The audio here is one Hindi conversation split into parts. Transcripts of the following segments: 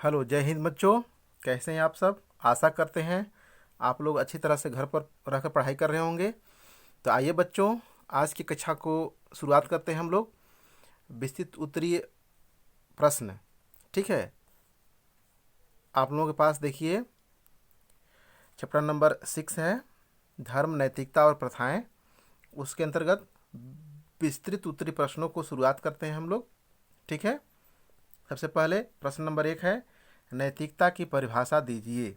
हेलो, जय हिंद बच्चों। कैसे हैं आप सब? आशा करते हैं आप लोग अच्छी तरह से घर पर रहकर पढ़ाई कर रहे होंगे। तो आइए बच्चों, आज की कक्षा को शुरुआत करते हैं हम लोग। विस्तृत उत्तरीय प्रश्न, ठीक है। आप लोगों के पास देखिए चैप्टर नंबर 6 है, धर्म, नैतिकता और प्रथाएं। उसके अंतर्गत विस्तृत उत्तरीय प्रश्नों को शुरुआत करते हैं हम लोग, ठीक है। सबसे पहले प्रश्न नंबर 1 है, नैतिकता की परिभाषा दीजिए,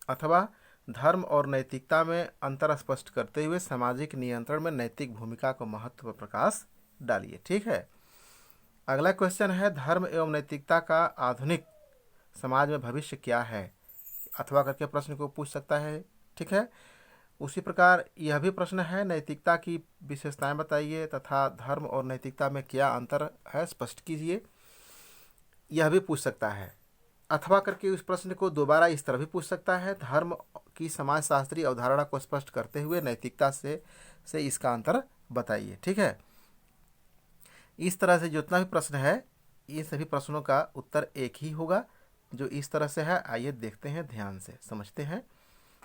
अथवा धर्म और नैतिकता में अंतर स्पष्ट करते हुए सामाजिक नियंत्रण में नैतिक भूमिका को महत्व पर प्रकाश डालिए, ठीक है। अगला क्वेश्चन है, धर्म एवं नैतिकता का आधुनिक समाज में भविष्य क्या है, अथवा करके प्रश्न को पूछ सकता है, ठीक है। उसी प्रकार यह भी प्रश्न है, नैतिकता की विशेषताएं बताइए तथा धर्म और नैतिकता में क्या अंतर है स्पष्ट कीजिए, यह भी पूछ सकता है। अथवा करके उस प्रश्न को दोबारा इस तरह भी पूछ सकता है, धर्म की समाजशास्त्रीय अवधारणा को स्पष्ट करते हुए नैतिकता से इसका अंतर बताइए, ठीक है। इस तरह से जितना भी प्रश्न है, ये सभी प्रश्नों का उत्तर एक ही होगा जो इस तरह से है। आइए देखते हैं, ध्यान से समझते हैं,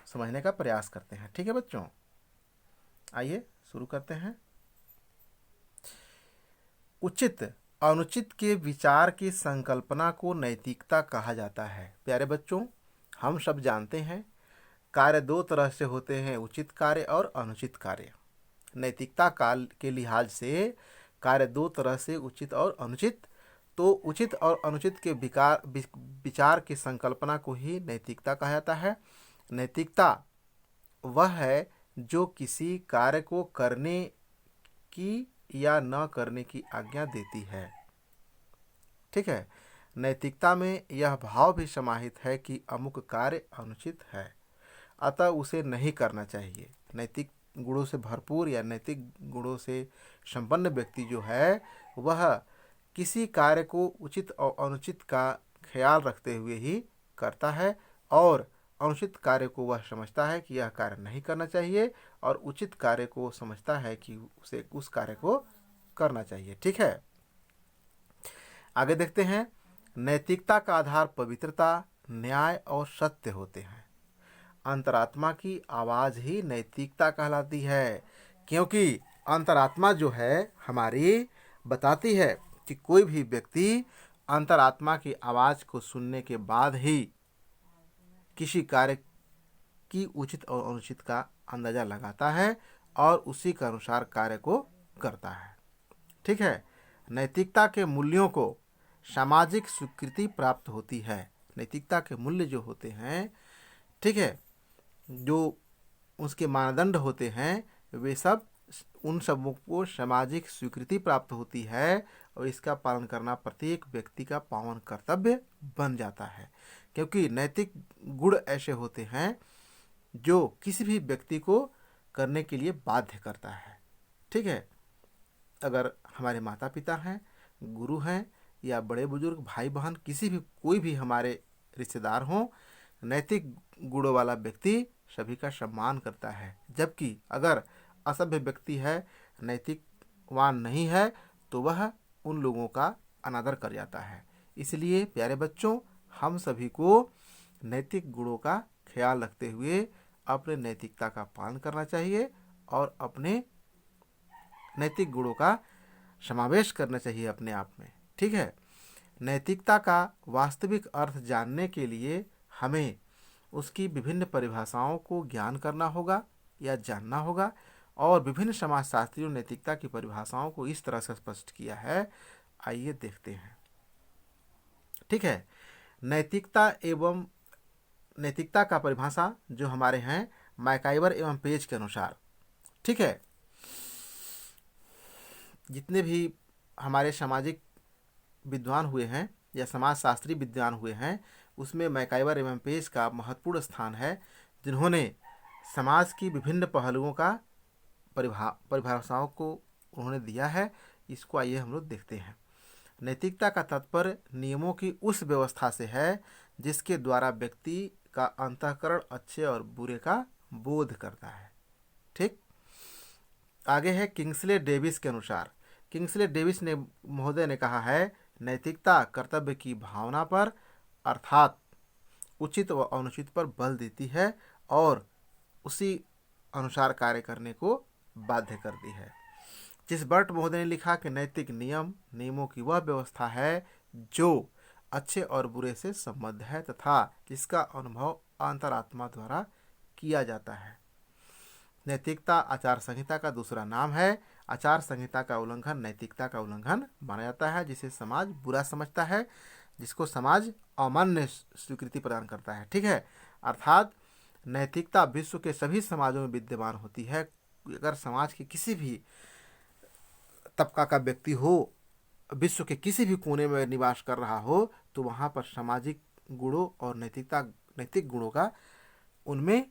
समझने का प्रयास करते हैं, ठीक है बच्चों। आइए शुरू करते हैं। उचित अनुचित के विचार की संकल्पना को नैतिकता कहा जाता है। प्यारे बच्चों, हम सब जानते हैं कार्य दो तरह से होते हैं, उचित कार्य और अनुचित कार्य। नैतिकता काल के लिहाज से कार्य दो तरह से, उचित और अनुचित। तो उचित और अनुचित के विचार की संकल्पना को ही नैतिकता कहा जाता है। नैतिकता वह है जो किसी कार्य को करने की या न करने की आज्ञा देती है, ठीक है। नैतिकता में यह भाव भी समाहित है कि अमुक कार्य अनुचित है, अतः उसे नहीं करना चाहिए। नैतिक गुणों से भरपूर या नैतिक गुणों से संपन्न व्यक्ति जो है, वह किसी कार्य को उचित और अनुचित का ख्याल रखते हुए ही करता है, और अनुचित कार्य को वह समझता है कि यह कार्य नहीं करना चाहिए, और उचित कार्य को समझता है कि उसे उस कार्य को करना चाहिए, ठीक है। आगे देखते हैं, नैतिकता का आधार पवित्रता, न्याय और सत्य होते हैं। अंतरात्मा की आवाज़ ही नैतिकता कहलाती है, क्योंकि अंतरात्मा जो है हमारी बताती है कि कोई भी व्यक्ति अंतरात्मा की आवाज़ को सुनने के बाद ही किसी कार्य की उचित और अनुचित का अंदाज़ा लगाता है और उसी के अनुसार कार्य को करता है, ठीक है। नैतिकता के मूल्यों को सामाजिक स्वीकृति प्राप्त होती है। नैतिकता के मूल्य जो होते हैं, ठीक है, जो उसके मानदंड होते हैं, वे सब उन सबों को सामाजिक स्वीकृति प्राप्त होती है, और इसका पालन करना प्रत्येक व्यक्ति का पावन कर्तव्य बन जाता है। क्योंकि नैतिक गुण ऐसे होते हैं जो किसी भी व्यक्ति को करने के लिए बाध्य करता है, ठीक है। अगर हमारे माता पिता हैं, गुरु हैं, या बड़े बुजुर्ग भाई बहन, किसी भी कोई भी हमारे रिश्तेदार हों, नैतिक गुणों वाला व्यक्ति सभी का सम्मान करता है। जबकि अगर असभ्य व्यक्ति है, नैतिकवान नहीं है, तो वह उन लोगों का अनादर कर जाता है। इसलिए प्यारे बच्चों, हम सभी को नैतिक गुणों का ख्याल रखते हुए अपने नैतिकता का पालन करना चाहिए और अपने नैतिक गुणों का समावेश करना चाहिए अपने आप में, ठीक है। नैतिकता का वास्तविक अर्थ जानने के लिए हमें उसकी विभिन्न परिभाषाओं को ज्ञान करना होगा या जानना होगा, और विभिन्न समाजशास्त्रियों ने नैतिकता की परिभाषाओं को इस तरह से स्पष्ट किया है। आइए देखते हैं, ठीक है। नैतिकता का परिभाषा जो हमारे हैं मैकाइवर एवं पेज के अनुसार, ठीक है। जितने भी हमारे सामाजिक विद्वान हुए हैं या समाजशास्त्री विद्वान हुए हैं, उसमें मैकाइवर एवं पेज का महत्वपूर्ण स्थान है, जिन्होंने समाज की विभिन्न पहलुओं का परिभाषाओं को उन्होंने दिया है। इसको आइए हम लोग देखते हैं। नैतिकता का तात्पर्य नियमों की उस व्यवस्था से है जिसके द्वारा व्यक्ति का अंतःकरण अच्छे और बुरे का बोध करता है, ठीक। आगे है किंग्सले डेविस के अनुसार। किंग्सले डेविस ने महोदय ने कहा है, नैतिकता कर्तव्य की भावना पर अर्थात उचित व अनुचित पर बल देती है और उसी अनुसार कार्य करने को बाध्य करती है। जिस बर्ट महोदय ने लिखा कि नैतिक नियमों की वह व्यवस्था है जो अच्छे और बुरे से संबद्ध है तथा जिसका अनुभव अंतरात्मा द्वारा किया जाता है। नैतिकता आचार संहिता का दूसरा नाम है। आचार संहिता का उल्लंघन नैतिकता का उल्लंघन माना जाता है, जिसे समाज बुरा समझता है, जिसको समाज अमान्य स्वीकृति प्रदान करता है। ठीक है, अर्थात नैतिकता विश्व के सभी समाजों में विद्यमान होती है। अगर समाज के किसी भी तबका का व्यक्ति हो, विश्व के किसी भी कोने में निवास कर रहा हो, तो वहाँ पर सामाजिक गुणों और नैतिक गुणों का उनमें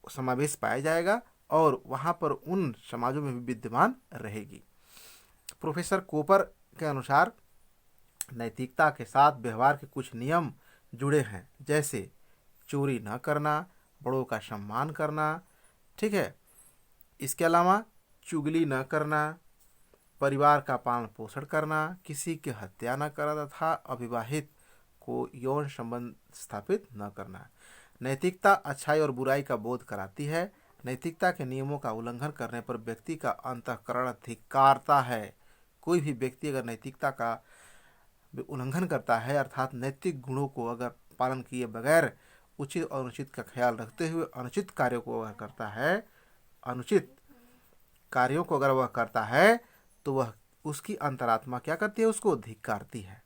समावेश पाया जाएगा और वहाँ पर उन समाजों में भी विद्यमान रहेगी। प्रोफेसर कोपर के अनुसार नैतिकता के साथ व्यवहार के कुछ नियम जुड़े हैं, जैसे चोरी न करना, बड़ों का सम्मान करना। ठीक है, इसके अलावा चुगली न करना, परिवार का पालन पोषण करना, किसी की हत्या न करना तथा अविवाहित को यौन संबंध स्थापित न करना। नैतिकता अच्छाई और बुराई का बोध कराती है। नैतिकता के नियमों का उल्लंघन करने पर व्यक्ति का अंतःकरण धिक्कारता है। कोई भी व्यक्ति अगर नैतिकता का उल्लंघन करता है, अर्थात नैतिक गुणों को अगर पालन किए बगैर उचित और अनुचित का ख्याल रखते हुए अनुचित कार्यों को वह करता है, तो वह उसकी अंतरात्मा क्या करती है, उसको धिक्कारती है।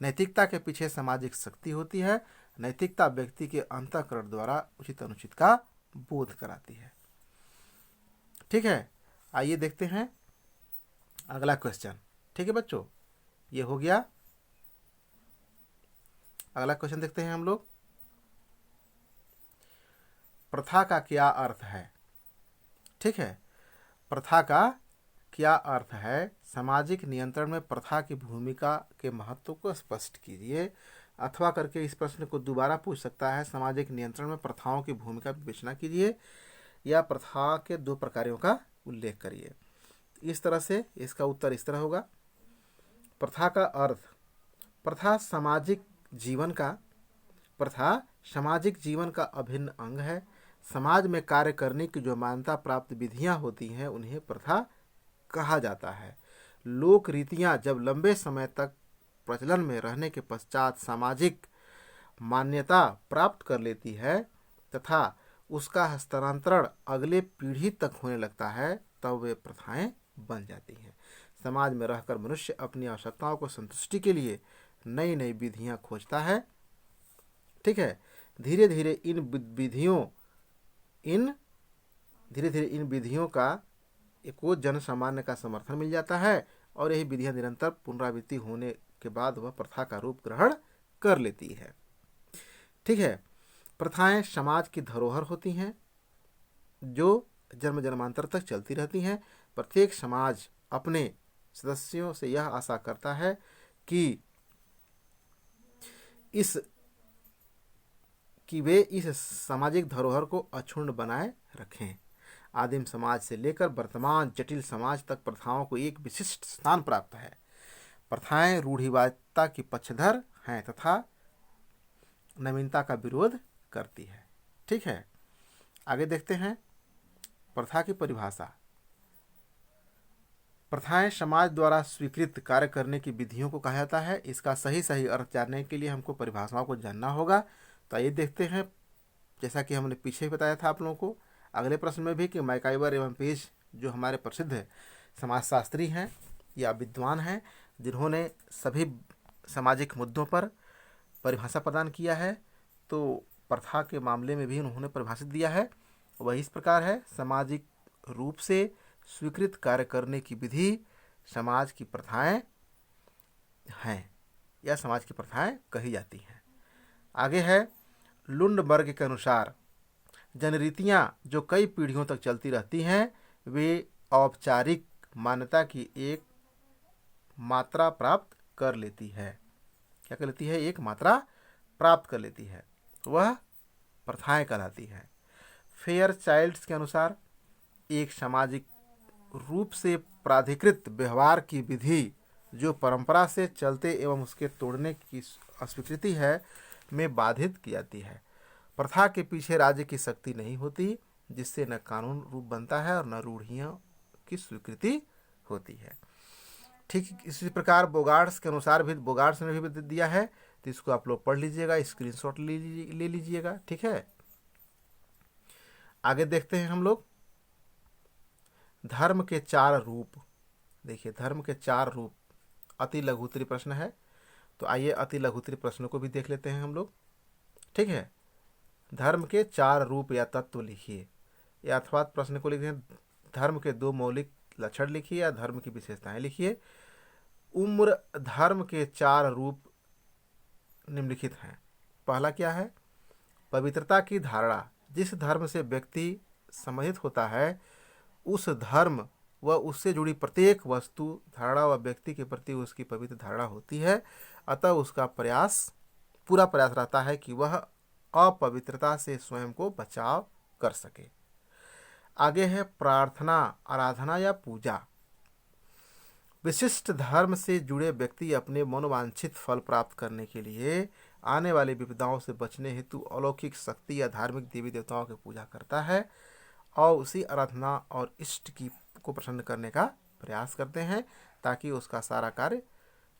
नैतिकता के पीछे सामाजिक शक्ति होती है। नैतिकता व्यक्ति के अंतःकरण द्वारा उचित अनुचित का बोध कराती है। ठीक है, आइए देखते हैं अगला क्वेश्चन। ठीक है बच्चों, ये हो गया। अगला क्वेश्चन देखते हैं हम लोग। प्रथा का क्या अर्थ है? ठीक है, प्रथा का क्या अर्थ है? सामाजिक नियंत्रण में प्रथा की भूमिका के महत्व को स्पष्ट कीजिए। अथवा करके इस प्रश्न को दोबारा पूछ सकता है। सामाजिक नियंत्रण में प्रथाओं की भूमिका विवेचना कीजिए या प्रथा के 2 प्रकारों का उल्लेख करिए। इस तरह से इसका उत्तर इस तरह होगा। प्रथा का अर्थ, प्रथा सामाजिक जीवन का अभिन्न अंग है। समाज में कार्य करने की जो मान्यता प्राप्त विधियां होती हैं उन्हें प्रथा कहा जाता है। लोक रीतियां जब लंबे समय तक प्रचलन में रहने के पश्चात सामाजिक मान्यता प्राप्त कर लेती है तथा उसका हस्तांतरण अगले पीढ़ी तक होने लगता है, तब वे प्रथाएं बन जाती हैं। समाज में रहकर मनुष्य अपनी आवश्यकताओं को संतुष्टि के लिए नई नई विधियां खोजता है। ठीक है, धीरे धीरे इन विधियों को जन सामान्य का समर्थन मिल जाता है और यही विधियां निरंतर पुनरावृत्ति होने के बाद वह प्रथा का रूप ग्रहण कर लेती है। ठीक है, प्रथाएं समाज की धरोहर होती हैं जो जन्म जन्मांतर तक चलती रहती हैं। प्रत्येक समाज अपने सदस्यों से यह आशा करता है कि वे इस सामाजिक धरोहर को अक्षुण्ण बनाए रखें। आदिम समाज से लेकर वर्तमान जटिल समाज तक प्रथाओं को एक विशिष्ट स्थान प्राप्त है। प्रथाएं रूढ़िवादिता की पक्षधर हैं तथा नवीनता का विरोध करती है। ठीक है, आगे देखते हैं प्रथा की परिभाषा। प्रथाएं समाज द्वारा स्वीकृत कार्य करने की विधियों को कहा जाता है। इसका सही अर्थ जानने के लिए हमको परिभाषाओं को जानना होगा। तो आइए देखते हैं, जैसा कि हमने पीछे ही बताया था आप लोगों को अगले प्रश्न में भी, कि मैकाइवर एवं पेज जो हमारे प्रसिद्ध समाजशास्त्री हैं या विद्वान हैं, जिन्होंने सभी सामाजिक मुद्दों पर परिभाषा प्रदान किया है, तो प्रथा के मामले में भी उन्होंने परिभाषित दिया है। वह इस प्रकार है: सामाजिक रूप से स्वीकृत कार्य करने की विधि समाज की प्रथाएं हैं या समाज की प्रथाएं कही जाती हैं। आगे है लुंडबर्ग के अनुसार जनरीतियां जो कई पीढ़ियों तक चलती रहती हैं, वे औपचारिक मान्यता की एक मात्रा प्राप्त कर लेती है। क्या कर लेती है? एक मात्रा प्राप्त कर लेती है, वह प्रथाएं कहलाती है। फेयर चाइल्ड्स के अनुसार एक सामाजिक रूप से प्राधिकृत व्यवहार की विधि जो परंपरा से चलते एवं उसके तोड़ने की अस्वीकृति है में बाधित की जाती है। प्रथा के पीछे राज्य की शक्ति नहीं होती, जिससे न कानून रूप बनता है और न रूढ़ियों की स्वीकृति होती है। ठीक इसी प्रकार बोगार्ड्स के अनुसार भी, बोगार्ड्स ने भी दिया है, तो इसको आप लोग पढ़ लीजिएगा, स्क्रीनशॉट ले लीजिएगा। ठीक है, आगे देखते हैं हम लोग धर्म के 4 रूप। देखिए, धर्म के 4 रूप अति लघुत्तरी प्रश्न है, तो आइए अति लघुत्तरी प्रश्नों को भी देख लेते हैं हम लोग। ठीक है, धर्म के 4 रूप या तत्व लिखिए, या अथवा प्रश्न को लिखिए धर्म के 2 मौलिक लक्षण लिखिए या धर्म की विशेषताएं लिखिए। उम्र धर्म के 4 रूप निम्नलिखित हैं। पहला क्या है? पवित्रता की धारणा। जिस धर्म से व्यक्ति संबंधित होता है उस धर्म व उससे जुड़ी प्रत्येक वस्तु, धारणा व व्यक्ति के प्रति उसकी पवित्र धारणा होती है, अतः उसका पूरा प्रयास रहता है कि वह अपवित्रता से स्वयं को बचाव कर सके। आगे है प्रार्थना, आराधना या पूजा। विशिष्ट धर्म से जुड़े व्यक्ति अपने मनोवांछित फल प्राप्त करने के लिए आने वाली विपदाओं से बचने हेतु अलौकिक शक्ति या धार्मिक देवी देवताओं की पूजा करता है और उसी आराधना और इष्ट को प्रसन्न करने का प्रयास करते हैं ताकि उसका सारा कार्य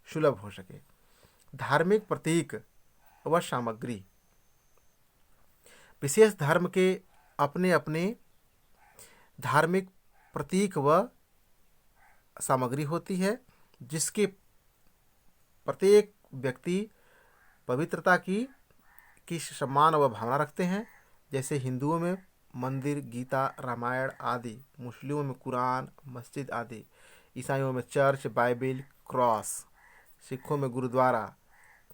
सुलभ हो सके। धार्मिक प्रतीक व सामग्री। विशेष धर्म के अपने अपने धार्मिक प्रतीक व सामग्री होती है, जिसके प्रत्येक व्यक्ति पवित्रता की सम्मान व भावना रखते हैं। जैसे हिंदुओं में मंदिर, गीता, रामायण आदि, मुस्लिमों में कुरान, मस्जिद आदि, ईसाइयों में चर्च, बाइबिल, क्रॉस, सिखों में गुरुद्वारा,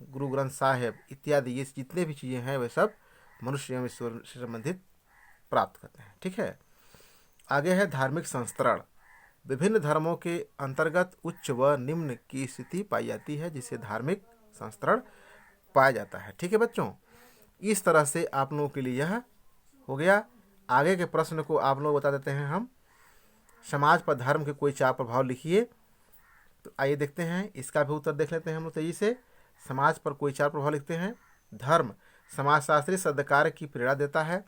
गुरु ग्रंथ साहिब इत्यादि, ये जितने भी चीज़ें हैं वे सब मनुष्य एवं ईश्वर से संबंधित प्राप्त करते हैं। ठीक है, आगे है धार्मिक संस्करण। विभिन्न धर्मों के अंतर्गत उच्च व निम्न की स्थिति पाई जाती है, जिसे धार्मिक संस्करण पाया जाता है। ठीक है बच्चों, इस तरह से आप लोगों के लिए यह हो गया। आगे के प्रश्न को आप लोग बता देते हैं हम। समाज पर धर्म के कोई 4 प्रभाव लिखिए। तो आइए देखते हैं, इसका भी उत्तर देख लेते हैं हम लोग तेजी से। समाज पर कोई 4 प्रभाव लिखते हैं। धर्म समाजशास्त्री सद्कार्य की प्रेरणा देता है।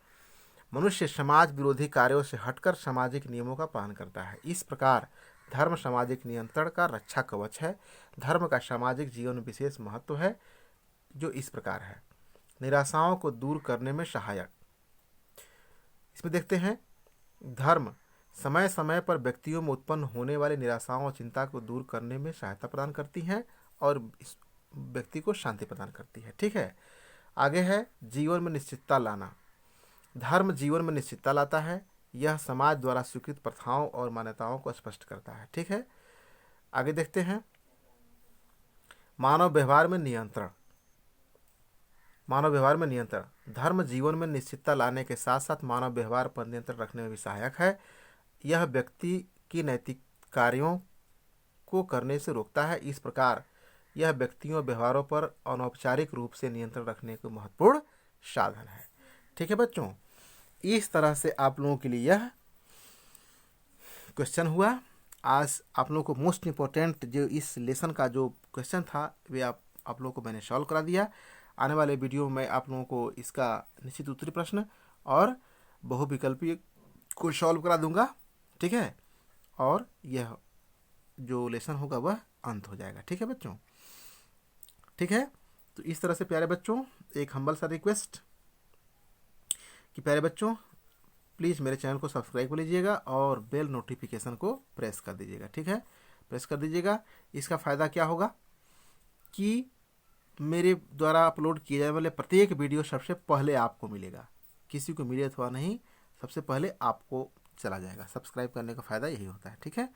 मनुष्य समाज विरोधी कार्यों से हटकर सामाजिक नियमों का पालन करता है। इस प्रकार धर्म सामाजिक नियंत्रण का रक्षा कवच है। धर्म का सामाजिक जीवन में विशेष महत्व है, जो इस प्रकार है। निराशाओं को दूर करने में सहायक। इसमें देखते हैं, धर्म समय समय पर व्यक्तियों में उत्पन्न होने वाली निराशाओं और चिंता को दूर करने में सहायता प्रदान करती हैं और इस व्यक्ति को शांति प्रदान करती है। ठीक है, आगे है जीवन में निश्चितता लाना। धर्म जीवन में निश्चितता लाता है। यह समाज द्वारा स्वीकृत प्रथाओं और मान्यताओं को स्पष्ट करता है। ठीक है, आगे देखते हैं, मानव व्यवहार में नियंत्रण। मानव व्यवहार में नियंत्रण। धर्म जीवन में निश्चितता लाने के साथ साथ मानव व्यवहार पर नियंत्रण रखने में भी सहायक है। यह व्यक्ति की नैतिक कार्यों को करने से रोकता है। इस प्रकार यह व्यक्तियों व्यवहारों पर अनौपचारिक रूप से नियंत्रण रखने का महत्वपूर्ण साधन है। ठीक है बच्चों, इस तरह से आप लोगों के लिए यह क्वेश्चन हुआ। आज आप लोगों को मोस्ट इम्पोर्टेंट जो इस लेसन का जो क्वेश्चन था वे आप लोगों को मैंने सॉल्व करा दिया। आने वाले वीडियो में आप लोगों को इसका निश्चित उत्तरी प्रश्न और बहुविकल्पीय को सॉल्व करा दूंगा। ठीक है, और यह जो लेसन होगा वह अंत हो जाएगा। ठीक है बच्चों, ठीक है। तो इस तरह से प्यारे बच्चों, एक हम्बल सा रिक्वेस्ट कि प्यारे बच्चों प्लीज़ मेरे चैनल को सब्सक्राइब कर लीजिएगा और बेल नोटिफिकेशन को प्रेस कर दीजिएगा। ठीक है, प्रेस कर दीजिएगा। इसका फ़ायदा क्या होगा कि मेरे द्वारा अपलोड किए जाने वाले प्रत्येक वीडियो सबसे पहले आपको मिलेगा। किसी को मिले अथवा नहीं, सबसे पहले आपको चला जाएगा। सब्सक्राइब करने का फ़ायदा यही होता है। ठीक है,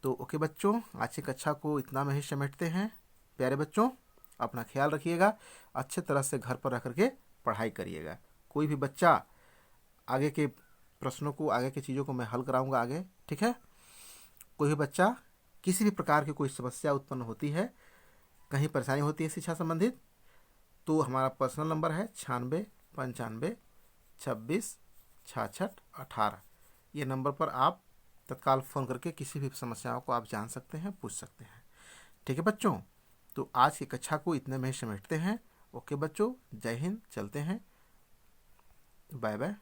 तो ओके बच्चों, आज की कक्षा को इतना में ही समेटते हैं। प्यारे बच्चों, अपना ख्याल रखिएगा, अच्छे तरह से घर पर रह करके पढ़ाई करिएगा। कोई भी बच्चा आगे के प्रश्नों को, आगे की चीज़ों को मैं हल कराऊंगा आगे। ठीक है, कोई भी बच्चा किसी भी प्रकार की कोई समस्या उत्पन्न होती है, कहीं परेशानी होती है शिक्षा संबंधित, तो हमारा पर्सनल नंबर है 96 95 26 66 18। ये नंबर पर आप तत्काल फ़ोन करके किसी भी समस्याओं को आप जान सकते हैं, पूछ सकते हैं। ठीक है बच्चों, तो आज की कक्षा को इतने में ही समेटते हैं। ओके बच्चों, जय हिंद, चलते हैं, बाय बाय।